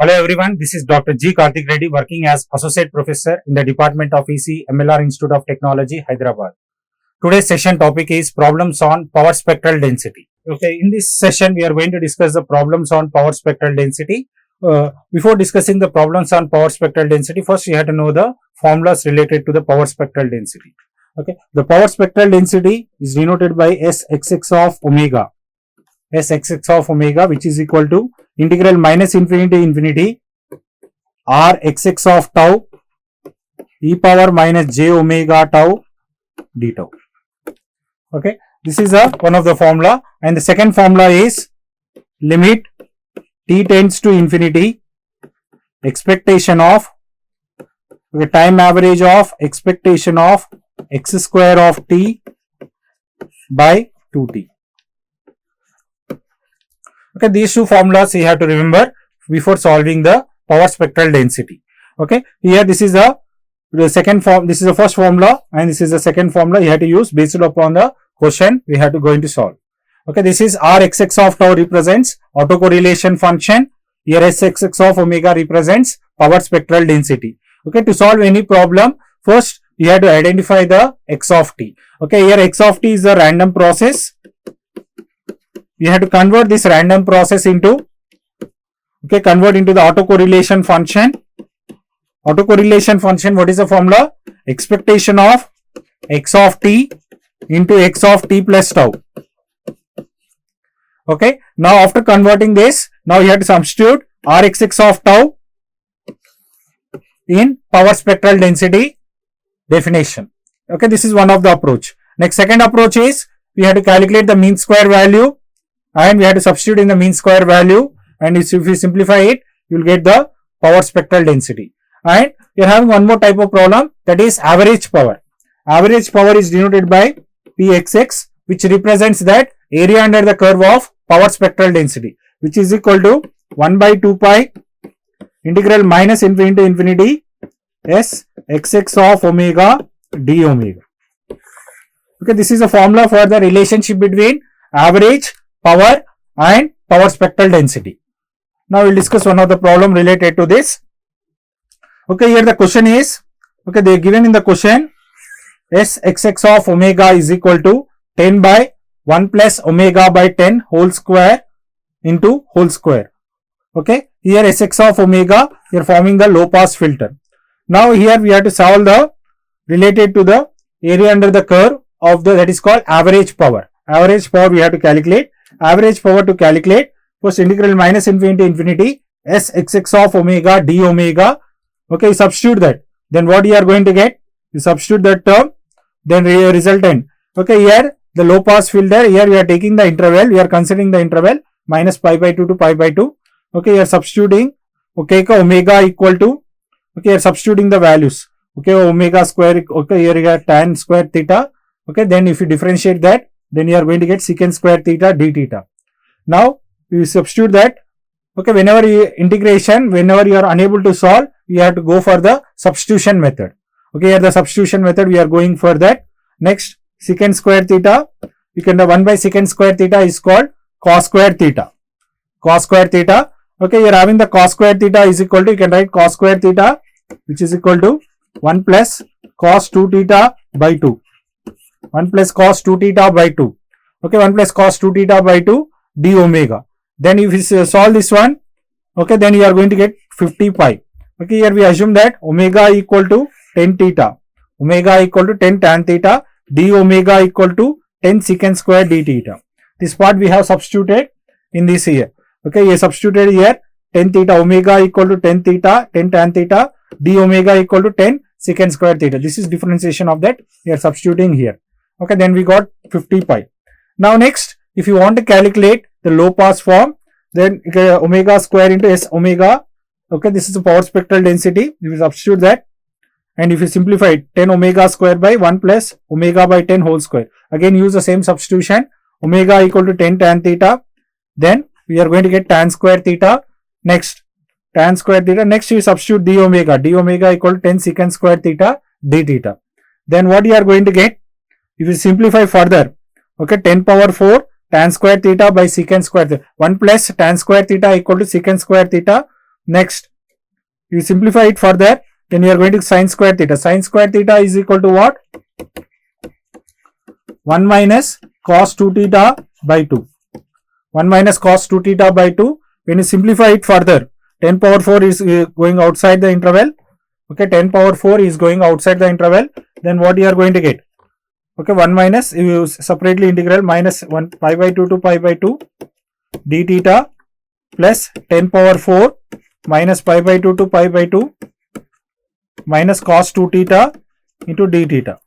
Hello everyone, this is Dr. G. Karthik Reddy working as Associate Professor in the Department of EC, MLR Institute of Technology, Hyderabad. Today's session topic is problems on power spectral density. Okay, in this session we are going to discuss the problems on power spectral density. Before discussing the problems on power spectral density, first we have to know the formulas related to the power spectral density. Okay, the power spectral density is denoted by Sxx of omega. Sxx of omega, which is equal to integral minus infinity to infinity r xx of tau e power minus j omega tau d tau. Okay, this is one of the formula, and the second formula is limit t tends to infinity expectation of time average of expectation of x square of t by 2t. Okay, these two formulas you have to remember before solving the power spectral density. Okay, here this is the second form, this is the first formula, and this is the second formula you have to use based upon the question we have to going to solve. Okay, this is r xx of tau represents autocorrelation function. Here Sxx of omega represents power spectral density. Okay, to solve any problem, first you have to identify the x of t. Okay, here x of t is a random process. You have to convert this random process into, convert into the autocorrelation function. Autocorrelation function, what is the formula? Expectation of x of t into x of t plus tau. Okay, now after converting this, now you have to substitute r xx of tau in power spectral density definition. Okay, this is one of the approach. Next, second approach is we have to calculate the mean square value, and we have to substitute in the mean square value, and if you simplify it, you will get the power spectral density. And you are having one more type of problem, that is average power. Average power is denoted by Pxx, which represents that area under the curve of power spectral density, which is equal to 1 by 2 pi integral minus infinity to infinity s xx of omega d omega. Okay, this is a formula for the relationship between average power and power spectral density. Now we will discuss one of the problem related to this. Okay, here the question is, okay, they are given in the question Sxx of omega is equal to 10 by 1 plus omega by 10 whole square into whole square. Okay, here Sx of omega, we are forming the low pass filter. Now here we have to solve the related to the area under the curve of the, that is called average power. Average power we have to calculate. Average power to calculate, first integral minus infinity to infinity Sxx of omega d omega. Okay, you substitute that, then what you are going to get? You substitute that term, then resultant. Okay, here the low pass filter, here we are taking the interval, we are considering the interval minus pi by 2 to pi by 2. Okay, you are substituting, okay, omega equal to, okay, you are substituting the values. Okay, omega square, okay, here you have tan square theta. Okay, then if you differentiate that, then you are going to get secant square theta d theta. Now you substitute that. Okay, whenever you integration, whenever you are unable to solve, you have to go for the substitution method. Okay, here the substitution method we are going for that. Next, secant square theta, you can, the 1 by secant square theta is called cos square theta. Cos square theta. Okay, you are having the cos square theta is equal to, you can write cos square theta, which is equal to 1 plus cos 2 theta by 2. 1 plus cos 2 theta by 2. Okay, 1 plus cos 2 theta by 2 d omega. Then if you solve this one, okay, then you are going to get 50 pi. Okay, here we assume that omega equal to 10 theta. Omega equal to 10 tan theta. D omega equal to 10 secant square d theta. This part we have substituted in this here. Okay, you substituted here 10 theta, omega equal to 10 theta, 10 tan theta, d omega equal to 10 secant square theta. This is differentiation of that. We are substituting here. Okay, then we got 50 pi. Now next, if you want to calculate the low pass form, then omega square into s omega. Okay, this is the power spectral density. You will substitute that, and if you simplify it, 10 omega square by 1 plus omega by 10 whole square. Again use the same substitution. Omega equal to 10 tan theta. Then we are going to get tan square theta. Next, tan square theta. Next you substitute d omega. D omega equal to 10 secant square theta d theta. Then what you are going to get? If you simplify further, okay, 10 power 4 tan square theta by secant square theta. 1 plus tan square theta equal to secant square theta Next, you simplify it further, then you are going to sin square theta. Sin square theta is equal to what? 1 minus cos 2 theta by 2. 1 minus cos 2 theta by 2. When you simplify it further, 10 power 4 is going outside the interval. Okay, 10 power 4 is going outside the interval. Then what you are going to get? Okay, 1 minus, you separately integral minus 1 pi by 2 to pi by 2 d theta plus 10 power 4 minus pi by 2 to pi by 2 minus cos 2 theta into d theta.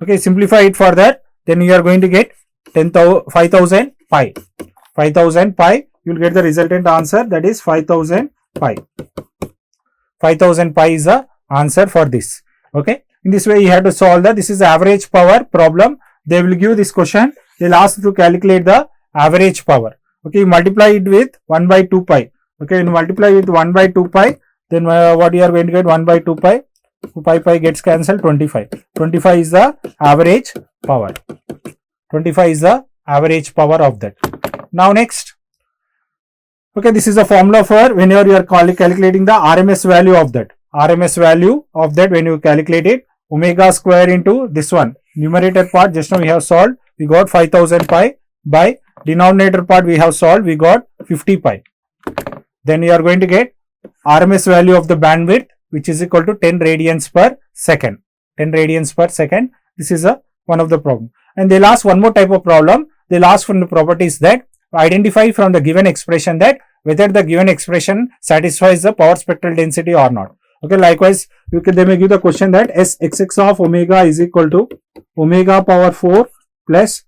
Okay, simplify it further, then you are going to get 5000 pi. 5000 pi, you will get the resultant answer, that is 5000 pi. 5000 pi is the answer for this. Okay, in this way you have to solve this is the average power problem. They will give this question, they will ask to calculate the average power. Okay, you multiply it with 1 by 2 pi. Okay, when you multiply with 1 by 2 pi, then what you are going to get? 1 by 2 pi, 2 pi gets cancelled, 25. 25 is the average power. 25 is the average power of that. Now next, okay, this is the formula for whenever you are calculating the RMS value of that. RMS value of that, when you calculate it, omega square into this one. Numerator part just now we have solved, we got 5000 pi, by denominator part we have solved, we got 50 pi. Then you are going to get RMS value of the bandwidth, which is equal to 10 radians per second. 10 radians per second. This is one of the problem. And they'll ask one more type of problem. They'll ask from the properties that identify from the given expression that whether the given expression satisfies the power spectral density or not. Okay, likewise, they may give the question that Sxx of omega is equal to omega power 4 plus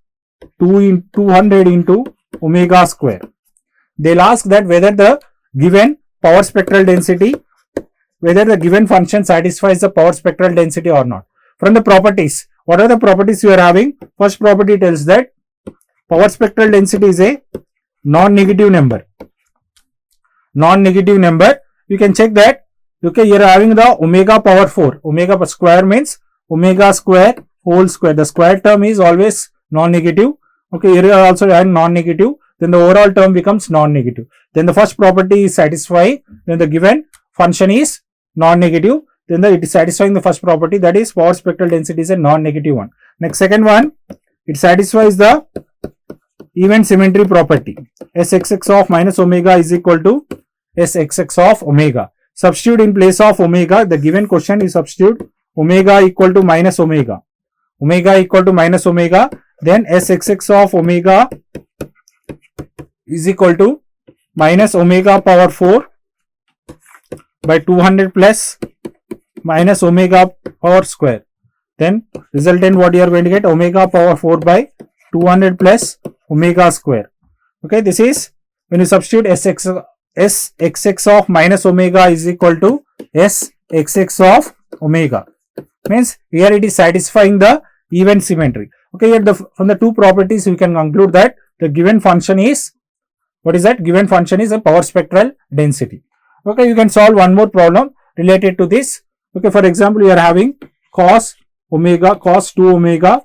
200 into omega square. They'll ask that whether the given power spectral density, whether the given function satisfies the power spectral density or not. From the properties, what are the properties you are having? First property tells that power spectral density is a non-negative number. Non-negative number, you can check that. Okay, you are having the omega power 4. Omega square means omega square whole square. The square term is always non-negative. Okay, here you are also having non-negative. Then the overall term becomes non-negative. Then the first property is satisfying. Then the given function is non-negative. Then it is satisfying the first property, that is power spectral density is a non-negative one. Next, second one, it satisfies the event symmetry property. Sxx of minus omega is equal to Sxx of omega. Substitute in place of omega. The given question is substitute omega equal to minus omega. Omega equal to minus omega. Then Sxx of omega is equal to minus omega power 4 by 200 plus minus omega power square. Then resultant what you are going to get? Omega power 4 by 200 plus omega square. Okay, this is when you substitute Sxx of minus omega is equal to Sxx of omega. Means here it is satisfying the event symmetry. Okay, here from the two properties we can conclude that the given function is, what is that? Given function is a power spectral density. Okay, you can solve one more problem related to this. Okay, for example, you are having cos omega, cos 2 omega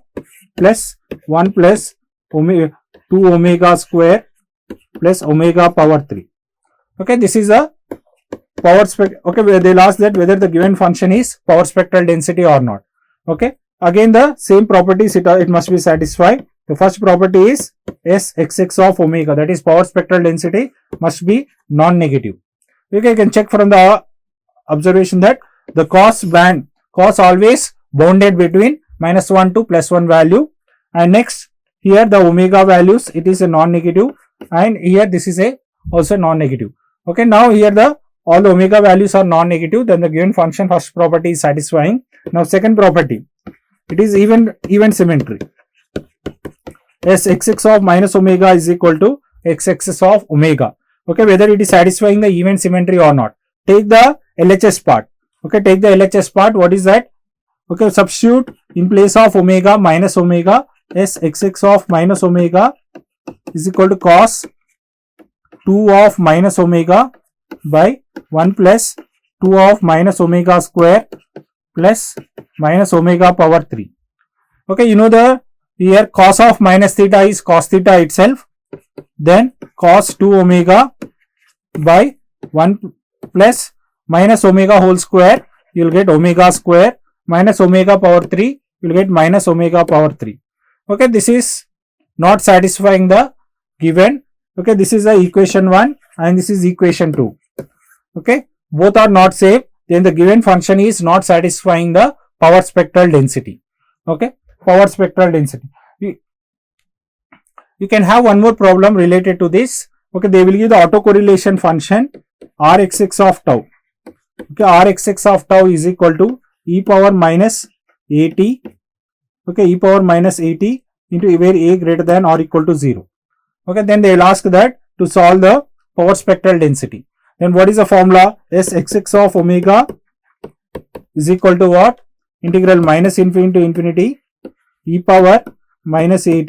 plus 1 plus omega 2 omega square plus omega power 3. Okay, this is a power spectral. Okay, they'll ask that whether the given function is power spectral density or not. Okay, again the same properties it must be satisfied. The first property is Sxx of omega, that is power spectral density must be non-negative. Okay, you can check from the observation that the cos band, cos always bounded between -1 to +1 value, and next here the omega values it is a non-negative, and here this is a also non-negative. Okay, now here all the omega values are non-negative, then the given function first property is satisfying. Now second property, it is even symmetry. Sxx of minus omega is equal to Xx of omega. Okay, whether it is satisfying the even symmetry or not. Take the LHS part. Okay, take the LHS part. What is that? Okay, substitute in place of omega minus omega. Sxx of minus omega is equal to cos 2 of minus omega by 1 plus 2 of minus omega square plus minus omega power 3. Okay, you know the here cos of minus theta is cos theta itself. Then cos 2 omega by 1 plus minus omega whole square, you will get omega square, minus omega power 3, you will get minus omega power 3. Okay, this is not satisfying the given. Okay, this is the equation 1 and this is equation 2. Okay, both are not same, then the given function is not satisfying the power spectral density. Okay, power spectral density. You can have one more problem related to this. Okay, they will give the autocorrelation function Rxx of tau. Okay, Rxx of tau is equal to e power minus at. Okay, e power minus at into where a greater than or equal to 0. Okay, then they will ask that to solve the power spectral density. Then what is the formula? Sxx of omega is equal to what? Integral minus infinity to infinity e power minus at,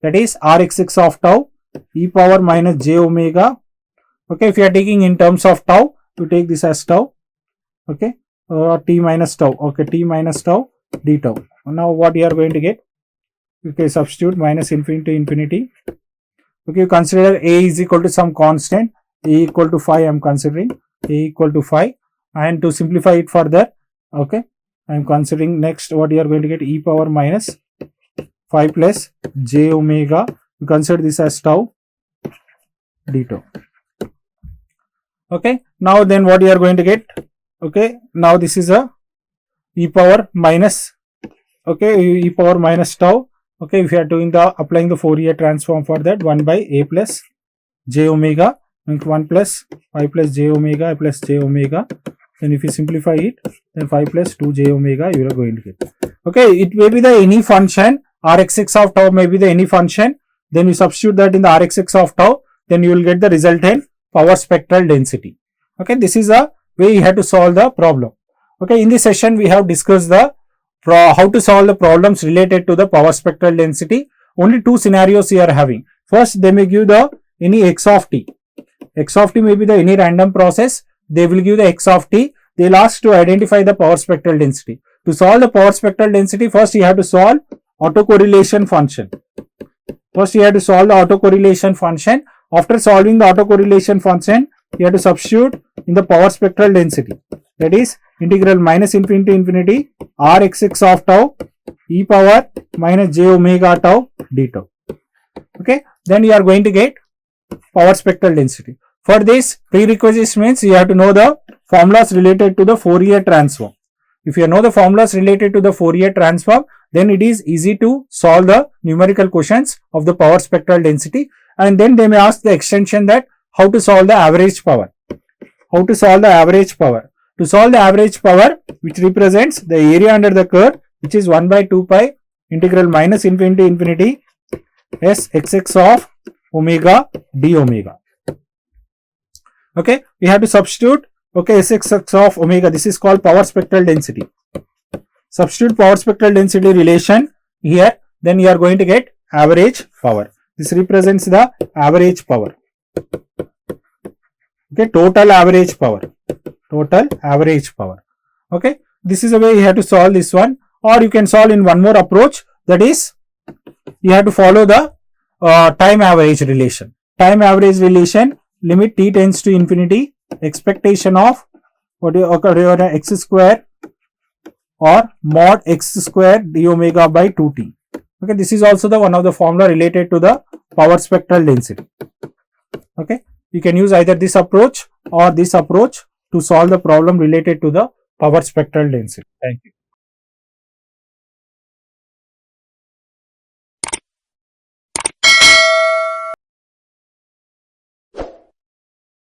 that is Rxx of tau e power minus j omega. Okay, if you are taking in terms of tau, you take this as tau. Okay, t minus tau. Okay, t minus tau d tau. Now what you are going to get? Okay, substitute minus infinity to infinity. Okay, you consider a is equal to some constant, a equal to 5 I am considering, a equal to 5, and to simplify it further, okay, I am considering next what you are going to get, e power minus 5 plus j omega, you consider this as tau d tau. Okay, now then what you are going to get? Okay, now this is a e power minus, okay, e power minus tau. Okay, if you are doing the applying the Fourier transform for that, 1 by a plus j omega, 1 plus 5 plus j omega plus j omega. Then if you simplify it, then 5 plus 2 j omega you are going to get. Okay, it may be the any function, Rxx of tau may be the any function. Then you substitute that in the Rxx of tau, then you will get the resultant power spectral density. Okay, this is a way you have to solve the problem. Okay, in this session we have discussed the how to solve the problems related to the power spectral density. Only two scenarios you are having. First, they may give the any x of t. X of t may be the any random process. They will give the x of t. They will ask to identify the power spectral density. To solve the power spectral density, first you have to solve autocorrelation function. First you have to solve the autocorrelation function. After solving the autocorrelation function, you have to substitute in the power spectral density. That is integral minus infinity to infinity Rxx of tau e power minus j omega tau d tau. Okay, then you are going to get power spectral density. For this, prerequisites means you have to know the formulas related to the Fourier transform. If you know the formulas related to the Fourier transform, then it is easy to solve the numerical questions of the power spectral density, and then they may ask the extension that how to solve the average power. How to solve the average power? To solve the average power, which represents the area under the curve, which is 1 by 2 pi integral minus infinity to infinity Sxx of omega d omega. Okay, we have to substitute, okay, Sxx of omega, this is called power spectral density. Substitute power spectral density relation here, then you are going to get average power. This represents the average power. Okay, total average power. Total average power. Okay, this is the way you have to solve this one, or you can solve in one more approach, that is you have to follow the time average relation. Time average relation, limit t tends to infinity, expectation of what you occur x square or mod x square d omega by 2t. Okay, this is also the one of the formula related to the power spectral density. Okay, you can use either this approach or this approach to solve the problem related to the power spectral density. Thank you.